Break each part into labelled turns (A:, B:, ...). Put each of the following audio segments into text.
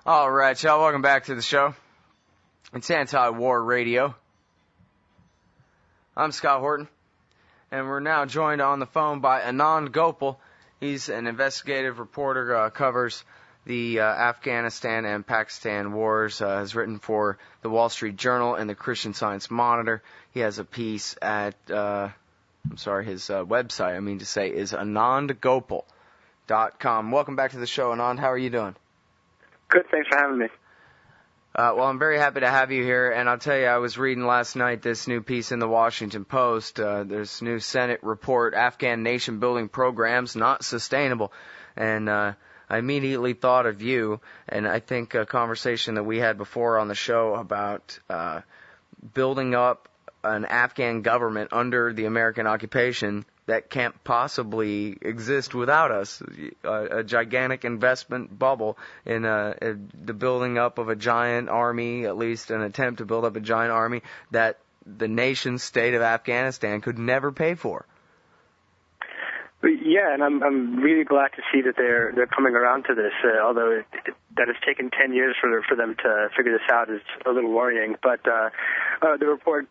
A: All right, y'all, welcome back to the show. It's Anti-War Radio. I'm Scott Horton, and we're now joined on the phone by Anand Gopal. He's an investigative reporter, covers the Afghanistan and Pakistan wars, has written for the Wall Street Journal and the Christian Science Monitor. He has a piece at, his website, is anandgopal.com. Welcome back to the show, Anand. How are you doing?
B: Good, thanks for having me.
A: Well, I'm very happy to have you here, and I'll tell you, I was reading last night this new piece in the Washington Post, this new Senate report, Afghan nation-building programs not sustainable, and I immediately thought of you, and I think a conversation that we had before on the show about building up an Afghan government under the American occupation that can't possibly exist without us, a gigantic investment bubble in the building up of a giant army, at least an attempt to build up a giant army that the nation state of Afghanistan could never pay for.
B: Yeah, and I'm really glad to see that they're coming around to this, although that has taken 10 years for them to figure this out is a little worrying. But the report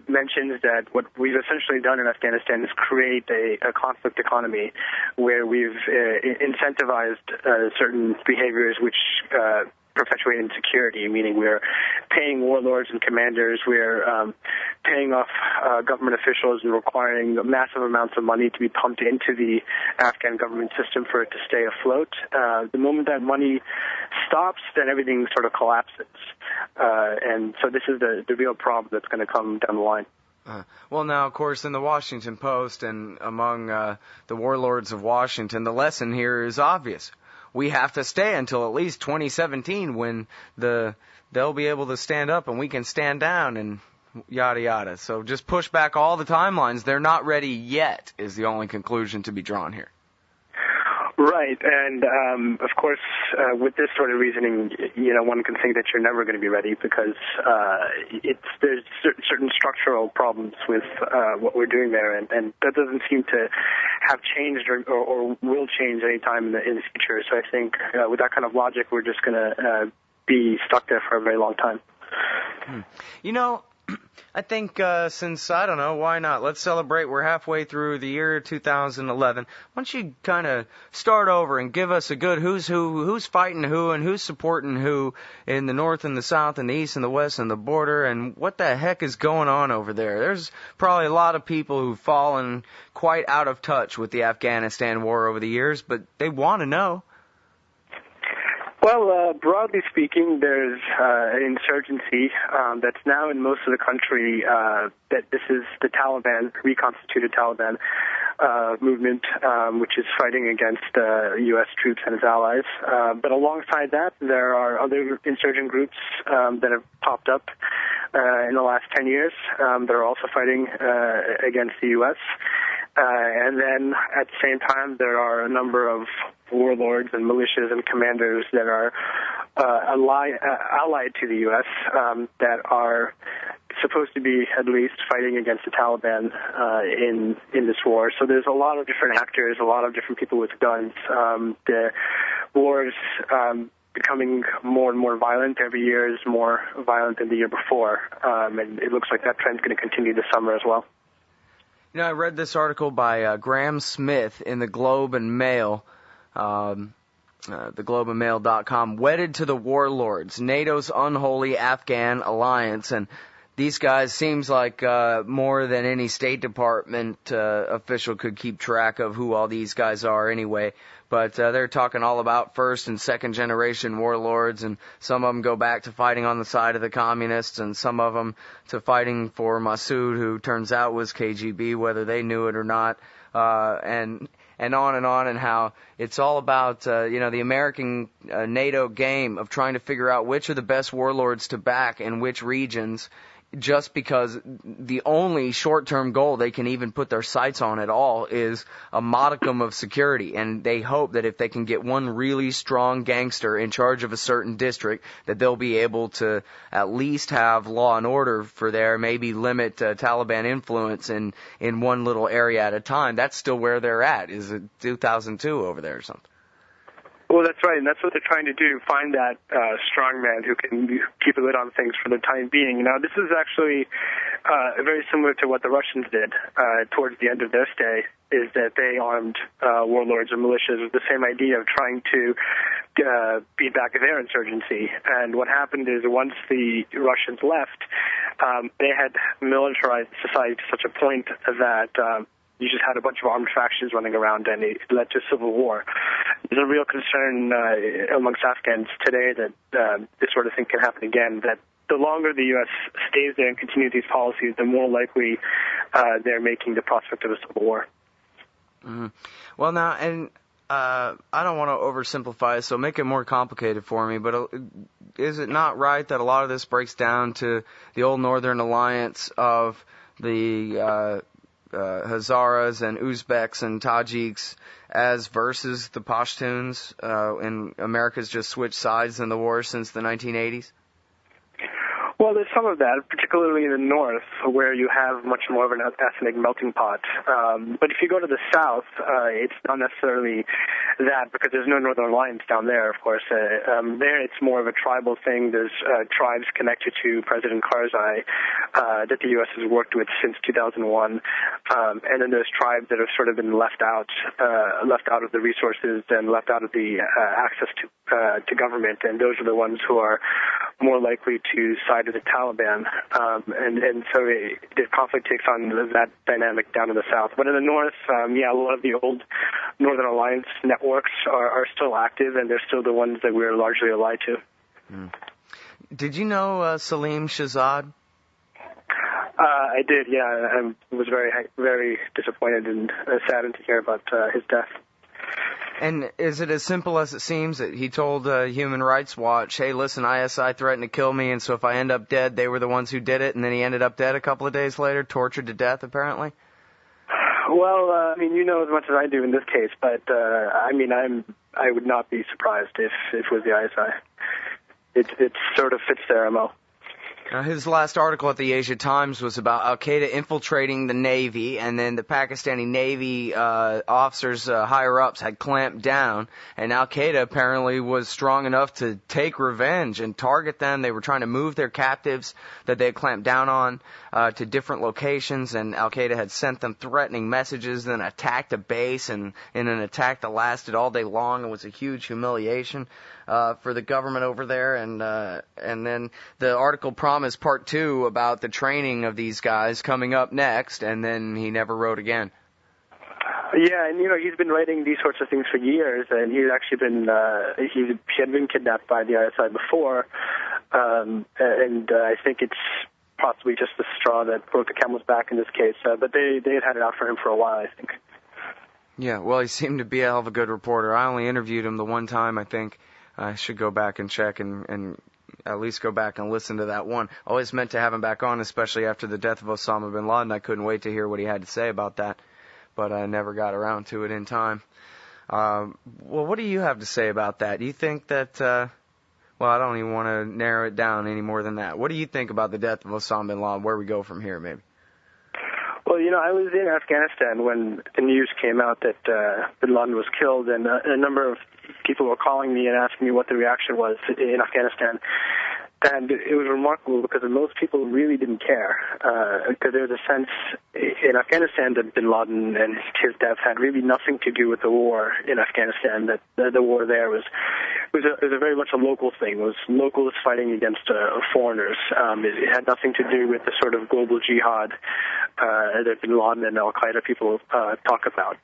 B: mentions that what we've essentially done in Afghanistan is create a conflict economy where we've incentivized certain behaviors which perpetuate insecurity, meaning we're paying warlords and commanders, we're paying off government officials and requiring massive amounts of money to be pumped into the Afghan government system for it to stay afloat. The moment that money stops, then everything sort of collapses. And so this is the real problem that's going to come down the line.
A: Well, now, of course, in the Washington Post and among the warlords of Washington, the lesson here is obvious. We have to stay until at least 2017 when they'll be able to stand up and we can stand down and yada yada. So just push back all the timelines. They're not ready yet is the only conclusion to be drawn here.
B: Right, and of course, with this sort of reasoning, one can think that you're never going to be ready because there's certain structural problems with what we're doing there, and that doesn't seem to have changed or will change any time in the future. So I think with that kind of logic, we're just going to be stuck there for a very long time.
A: I think since, I don't know, why not? Let's celebrate. We're halfway through the year 2011. Why don't you kind of start over and give us a good who's who, who's fighting who, and who's supporting who in the north and the south and the east and the west and the border, and what the heck is going on over there? There's probably a lot of people who've fallen quite out of touch with the Afghanistan war over the years, but they want to know.
B: Well, broadly speaking, there's an insurgency that's now in most of the country that this is the Taliban, reconstituted Taliban movement, which is fighting against U.S. troops and its allies. But alongside that, there are other insurgent groups that have popped up in the last 10 years. They're also fighting against the U.S. And then at the same time, there are a number of warlords and militias and commanders that are allied to the U.S. That are supposed to be at least fighting against the Taliban in this war. So there's a lot of different actors, a lot of different people with guns. The war is becoming more and more violent. Every year is more violent than the year before, and it looks like that trend's going to continue this summer as well.
A: I read this article by Graham Smith in the Globe and Mail, theglobeandmail.com, Wedded to the Warlords, NATO's Unholy Afghan Alliance. And these guys seems like more than any State Department official could keep track of who all these guys are anyway. But they're talking all about first and second generation warlords, and some of them go back to fighting on the side of the communists, and some of them to fighting for Massoud, who turns out was KGB, whether they knew it or not, and on, and how it's all about, the American NATO game of trying to figure out which are the best warlords to back in which regions, just because the only short-term goal they can even put their sights on at all is a modicum of security. And they hope that if they can get one really strong gangster in charge of a certain district, that they'll be able to at least have law and order for there, maybe limit Taliban influence in one little area at a time. That's still where they're at. Is it 2002 over there or something?
B: Well, that's right, and that's what they're trying to do, find that strong man who can keep a lid on things for the time being. Now, this is actually very similar to what the Russians did towards the end of their stay, is that they armed warlords or militias with the same idea of trying to beat back their insurgency. And what happened is once the Russians left, they had militarized society to such a point that you just had a bunch of armed factions running around, and it led to civil war. There's a real concern amongst Afghans today that this sort of thing can happen again, that the longer the U.S. stays there and continues these policies, the more likely they're making the prospect of a civil war.
A: Mm-hmm. Well, now, and I don't want to oversimplify it, so make it more complicated for me, but is it not right that a lot of this breaks down to the old Northern Alliance of the Hazaras and Uzbeks and Tajiks as versus the Pashtuns, and America's just switched sides in the war since the 1980s?
B: Well, there's some of that, particularly in the north, where you have much more of an ethnic melting pot. But if you go to the south, it's not necessarily that, because there's no Northern Alliance down there, of course. There it's more of a tribal thing. There's tribes connected to President Karzai that the U.S. has worked with since 2001. And then there's tribes that have sort of been left out of the resources and left out of the access to government, and those are the ones who are more likely to side with the Taliban, and so the conflict takes on that dynamic down in the south. But in the north, a lot of the old Northern Alliance networks are still active, and they're still the ones that we're largely allied to.
A: Mm. Did you know Saleem Shahzad?
B: I did, yeah. I was very, very disappointed and saddened to hear about his death.
A: And is it as simple as it seems that he told Human Rights Watch, hey, listen, ISI threatened to kill me, and so if I end up dead, they were the ones who did it, and then he ended up dead a couple of days later, tortured to death, apparently?
B: Well, you know as much as I do in this case, but, I would not be surprised if it was the ISI. It sort of fits their MO.
A: His last article at the Asia Times was about Al-Qaeda infiltrating the Navy, and then the Pakistani Navy officers, higher-ups, had clamped down, and Al-Qaeda apparently was strong enough to take revenge and target them. They were trying to move their captives that they had clamped down on to different locations, and Al-Qaeda had sent them threatening messages, then attacked a base, and in an attack that lasted all day long. It was a huge humiliation for the government over there, and then the article promised part 2 about the training of these guys coming up next, and then he never wrote again.
B: Yeah, and he's been writing these sorts of things for years, and he's actually been he had been kidnapped by the ISI before, and I think it's possibly just the straw that broke the camel's back in this case. But they had it out for him for a while, I think.
A: Yeah, well, he seemed to be a hell of a good reporter. I only interviewed him the one time, I think. I should go back and check and at least go back and listen to that one. Always meant to have him back on, especially after the death of Osama bin Laden. I couldn't wait to hear what he had to say about that, but I never got around to it in time. Well, what do you have to say about that? Do you think that, well, I don't even want to narrow it down any more than that. What do you think about the death of Osama bin Laden, where we go from here, maybe?
B: Well, I was in Afghanistan when the news came out that bin Laden was killed, and a number of people were calling me and asking me what the reaction was in Afghanistan. And it was remarkable because most people really didn't care, because there was a sense in Afghanistan that bin Laden and his death had really nothing to do with the war in Afghanistan, that the war there was a very much a local thing. It was locals fighting against foreigners. It had nothing to do with the sort of global jihad that bin Laden and Al-Qaeda people talk about.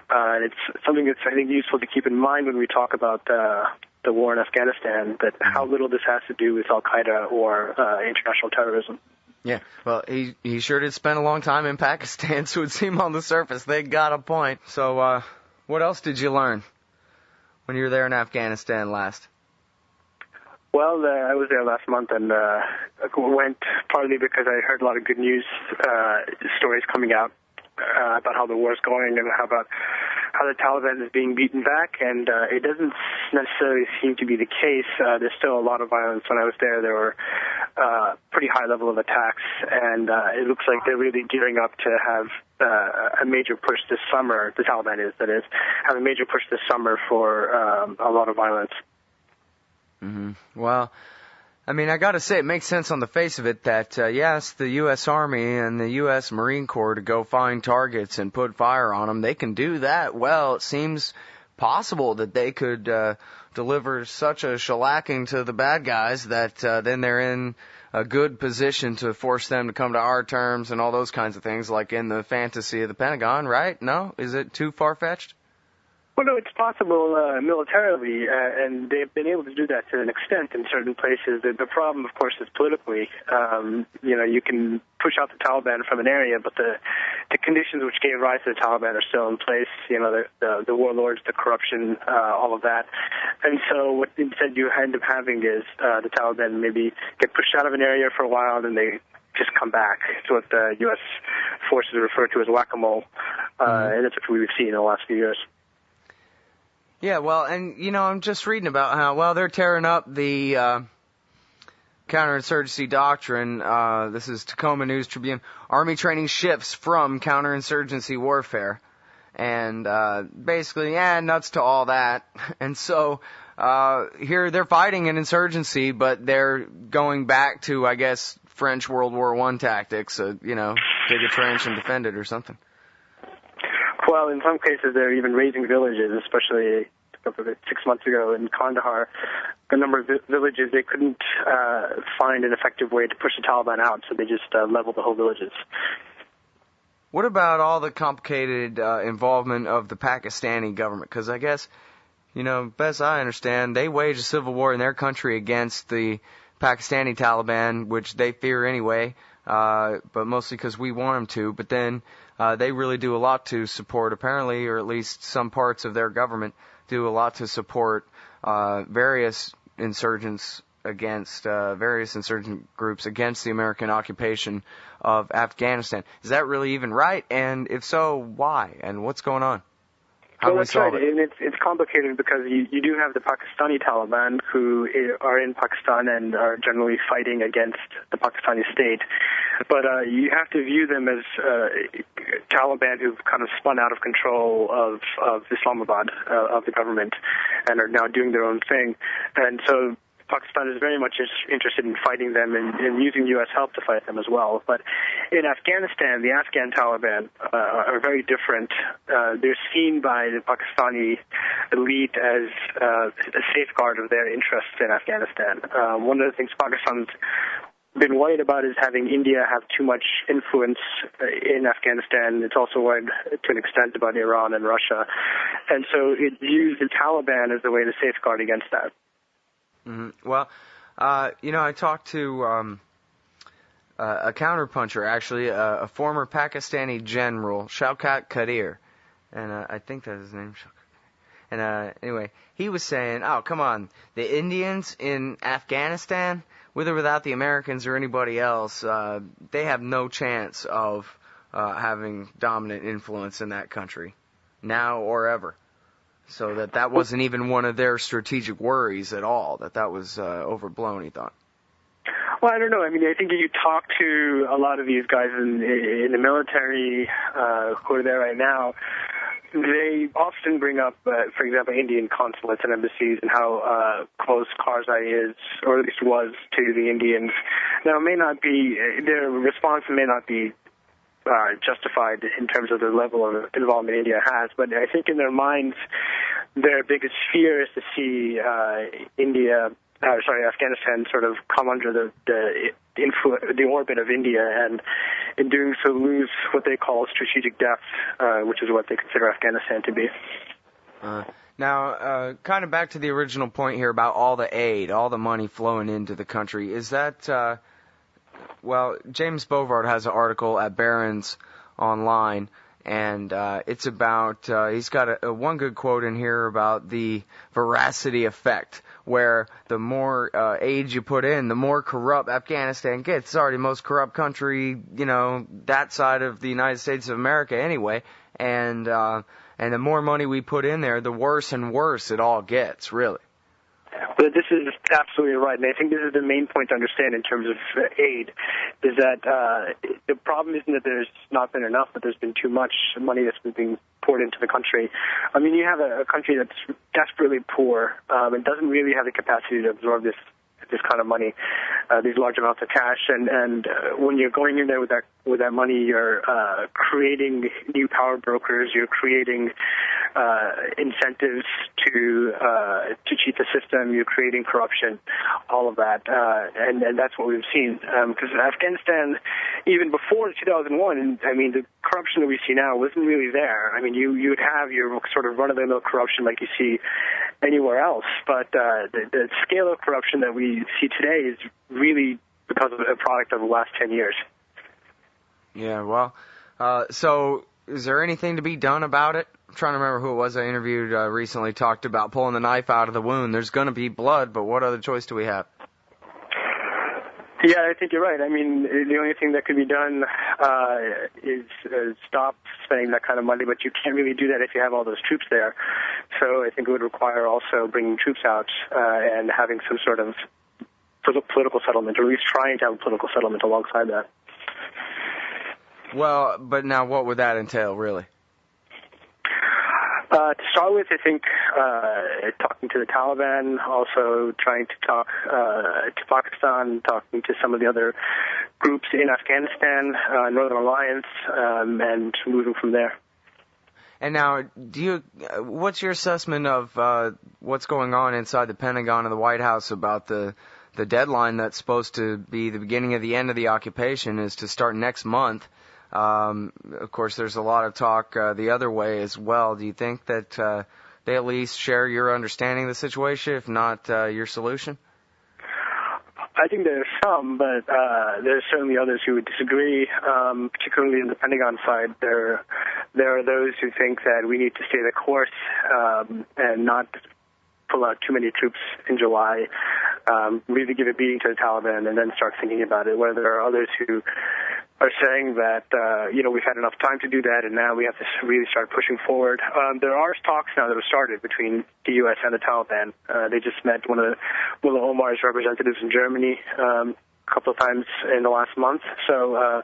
B: And it's something that's, I think, useful to keep in mind when we talk about the war in Afghanistan, that how little this has to do with Al-Qaeda or international terrorism.
A: Yeah, well, he sure did spend a long time in Pakistan, so it seemed on the surface they got a point. So what else did you learn when you were there in Afghanistan last?
B: Well, I was there last month, and went partly because I heard a lot of good news stories coming out about how the war is going and how the Taliban is being beaten back, and it doesn't necessarily seem to be the case. There's still a lot of violence. When I was there were pretty high level of attacks, and it looks like they're really gearing up to have a major push this summer. The Taliban that is, have a major push this summer for a lot of violence.
A: Mm-hmm. Well, I mean, I got to say, it makes sense on the face of it that, yes, the U.S. Army and the U.S. Marine Corps to go find targets and put fire on them, they can do that. Well, it seems possible that they could deliver such a shellacking to the bad guys that then they're in a good position to force them to come to our terms and all those kinds of things, like in the fantasy of the Pentagon, right? No? Is it too far-fetched?
B: Well, no, it's possible militarily, and they've been able to do that to an extent in certain places. The problem, of course, is politically. You can push out the Taliban from an area, but the conditions which gave rise to the Taliban are still in place. The warlords, the corruption, all of that. And so what instead you end up having is the Taliban maybe get pushed out of an area for a while, then they just come back. It's what the U.S. forces refer to as whack-a-mole, and that's what we've seen in the last few years.
A: Yeah, well, and, I'm just reading about how, they're tearing up the counterinsurgency doctrine. This is Tacoma News Tribune. Army training shifts from counterinsurgency warfare. And basically, nuts to all that. And so here they're fighting an insurgency, but they're going back to, I guess, French World War I tactics, dig a trench and defend it or something.
B: Well, in some cases, they're even raising villages, especially 6 months ago in Kandahar. A number of villages, they couldn't find an effective way to push the Taliban out, so they just leveled the whole villages.
A: What about all the complicated involvement of the Pakistani government? Because I guess, best I understand, they wage a civil war in their country against the Pakistani Taliban, which they fear anyway, but mostly because we want them to. But then they really do a lot to support, apparently, or at least some parts of their government do a lot to support various insurgents against various insurgent groups against the American occupation of Afghanistan. Is that really even right? And if so, why? And what's going on? How do we solve it?
B: And it's complicated because you do have the Pakistani Taliban who are in Pakistan and are generally fighting against the Pakistani state. But you have to view them as Taliban who've kind of spun out of control of Islamabad, of the government, and are now doing their own thing. And so Pakistan is very much interested in fighting them and using U.S. help to fight them as well. But in Afghanistan, the Afghan Taliban are very different. They're seen by the Pakistani elite as a safeguard of their interests in Afghanistan. One of the things Pakistan's been worried about is having India have too much influence in Afghanistan. It's also worried to an extent about Iran and Russia. And so it views the Taliban as a way to safeguard against that.
A: Mm-hmm. Well, I talked to a counterpuncher, actually, a former Pakistani general, Shaukat Qadir, and I think that's his name, Shaukat. And anyway, he was saying, oh, come on, the Indians in Afghanistan, with or without the Americans or anybody else, they have no chance of having dominant influence in that country, now or ever. So that wasn't even one of their strategic worries at all, that was overblown, he thought.
B: Well, I don't know. I mean, I think if you talk to a lot of these guys in the military who are there right now, they often bring up, for example, Indian consulates and embassies and how close Karzai is, or at least was, to the Indians. Now, their response may not be justified in terms of the level of involvement India has, but I think in their minds, their biggest fear is to see Afghanistan sort of come under the orbit of India, and in doing so lose what they call strategic depth, which is what they consider Afghanistan to be.
A: Now, kind of back to the original point here about all the aid, all the money flowing into the country. Is that well, James Bovard has an article at Barron's online, and it's about, he's got one good quote in here about the veracity effect, where the more aid you put in, the more corrupt Afghanistan gets. It's already the most corrupt country, that side of the United States of America anyway, and the more money we put in there, the worse and worse it all gets, really.
B: But this is absolutely right, and I think this is the main point to understand in terms of aid, is that the problem isn't that there's not been enough, but there's been too much money that's been being poured into the country. I mean, you have a country that's desperately poor and doesn't really have the capacity to absorb this kind of money, these large amounts of cash, and when you're going in there with that money, you're creating new power brokers, you're creating incentives to cheat the system, you're creating corruption, all of that, and that's what we've seen. Because Afghanistan, even before 2001, I mean, the corruption that we see now wasn't really there. I mean, you'd have your sort of run-of-the-mill corruption like you see anywhere else, but the scale of corruption that we see today is really because of a product of the last 10 years.
A: Yeah, well, so is there anything to be done about it? I'm trying to remember who it was I interviewed recently talked about pulling the knife out of the wound. There's going to be blood, but what other choice do we have?
B: Yeah, I think you're right. I mean, the only thing that could be done is stop spending that kind of money, but you can't really do that if you have all those troops there. So I think it would require also bringing troops out and having some sort of political settlement, or at least trying to have a political settlement alongside that.
A: Well, but now what would that entail, really?
B: To start with, I think talking to the Taliban, also trying to talk to Pakistan, talking to some of the other groups in Afghanistan, Northern Alliance, and moving from there.
A: And now, what's your assessment of what's going on inside the Pentagon and the White House about the deadline that's supposed to be the beginning of the end of the occupation is to start next month? Of course, there's a lot of talk the other way as well. Do you think that they at least share your understanding of the situation, if not your solution?
B: I think there's some, but there's certainly others who would disagree, particularly in the Pentagon side. There are those who think that we need to stay the course and not pull out too many troops in July, really give a beating to the Taliban, and then start thinking about it. Where there are others who are saying that, we've had enough time to do that, and now we have to really start pushing forward. There are talks now that have started between the U.S. and the Taliban. They just met one of Omar's representatives in Germany a couple of times in the last month. So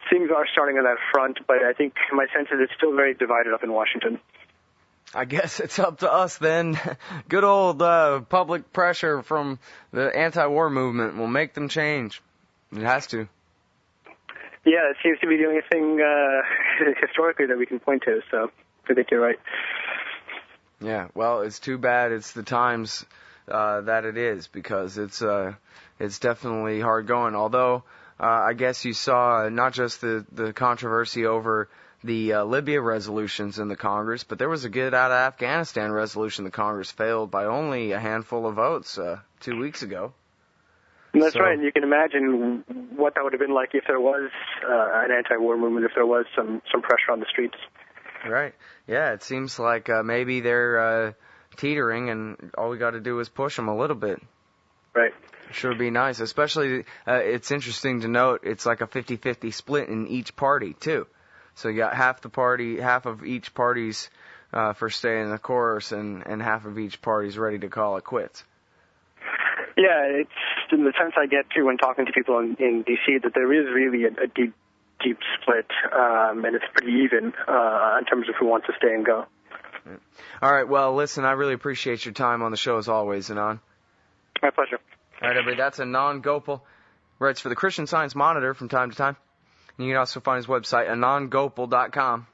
B: things are starting on that front, but I think my sense is it's still very divided up in Washington.
A: I guess it's up to us then. Good old public pressure from the anti-war movement will make them change. It has to.
B: Yeah, it seems to be the only thing historically that we can point to, so I think you're right.
A: Yeah, well, it's too bad it's the times that it is, because it's definitely hard going. Although, I guess you saw not just the controversy over the Libya resolutions in the Congress, but there was a get out of Afghanistan resolution the Congress failed by only a handful of votes 2 weeks ago.
B: That's right, and you can imagine what that would have been like if there was an anti-war movement, if there was some pressure on the streets.
A: Right. Yeah, it seems like maybe they're teetering, and all we got to do is push them a little bit.
B: Right.
A: Sure be nice. Especially, it's interesting to note, it's like a 50-50 split in each party, too. So you got half of each party's for staying the course, and half of each party's ready to call it quits.
B: Yeah, it's in the sense I get to when talking to people in D.C. that there is really a deep split, and it's pretty even in terms of who wants to stay and go.
A: All right, well, listen, I really appreciate your time on the show as always, Anand.
B: My pleasure.
A: All right, everybody, that's Anand Gopal. Writes for the Christian Science Monitor from time to time. And you can also find his website, anandgopal.com.